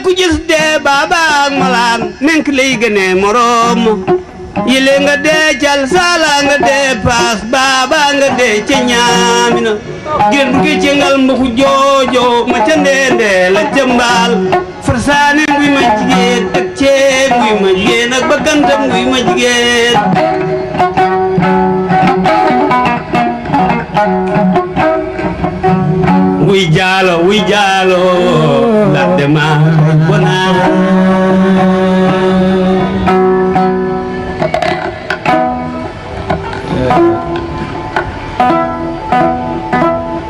ku gis dee baaba ak malaan nenk lay gëne morom yile nga dee cal sala nga dee paas baaba nga dee ca ñaamina gir gi ci ngal mbuku joojo ma ca ndeende la jëmbaal farsaane nguy ma jigéen ak ceeb nguy ma jigéen ak baggantam nguy ma jigéen wuy jaalo la dema bona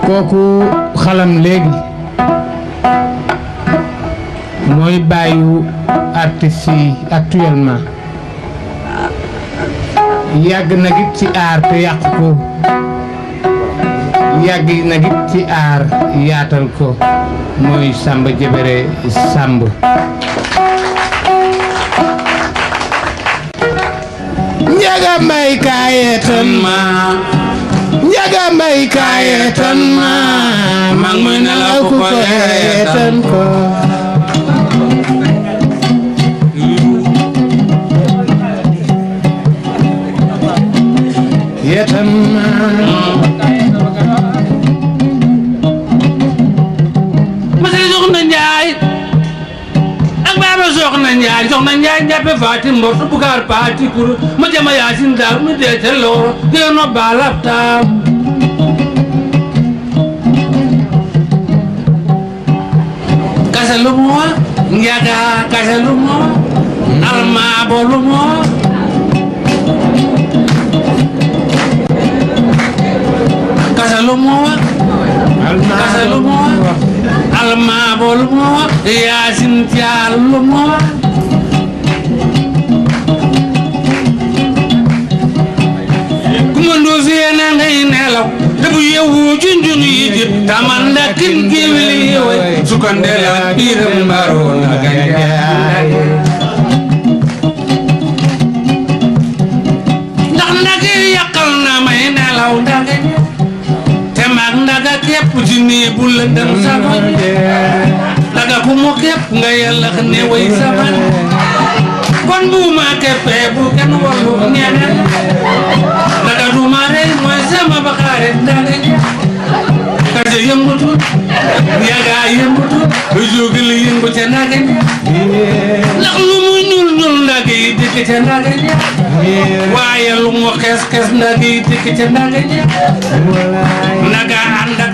kooku xalam léegi mooy bàyyu artistes yi actuellement yàgg na git ci aar te yàq ko yàgg na git ci aar yaatal ko mooy Samba Jabare Samb njaga mbay kaaye tan ma njaga mbay kaaye tan ma mag muy nelaw ku ko tan ko yetan ma soxna Njaay ak baaba soxna Njaay njàppe faati mbor su bukaar paati kur ma jama yaasin daal mi deete looro geeno baalab taam kase lu moo njaga kase lu moo almaabo lu moo kase lu moo kase lu moo almaabo lu moo yaasin caal lu moo kumandoo fiyeena ngay nelaw dabu yewu junjun yi di tamanda kin giwili yewe sukandela biiram mbaro na ganjaay ndax ndagi yàqal na may nelaw ndagi mag ndaga képp ci nii bu lëndëm sama ndaga ku mu képp nga yàlla ne way sama kon bu ma képpee bu kenn wallu ñeneen ndaga du ma rey mooy sama bakaare ndaga kaja yëngutu yaga yëngutu jógal yëngu ca ndaga ndax lu mu ñuul ñuul ndaga yi dikk ca ndaga waaye lu mu xees xees ndaga yi dikk ca ndaga naga anda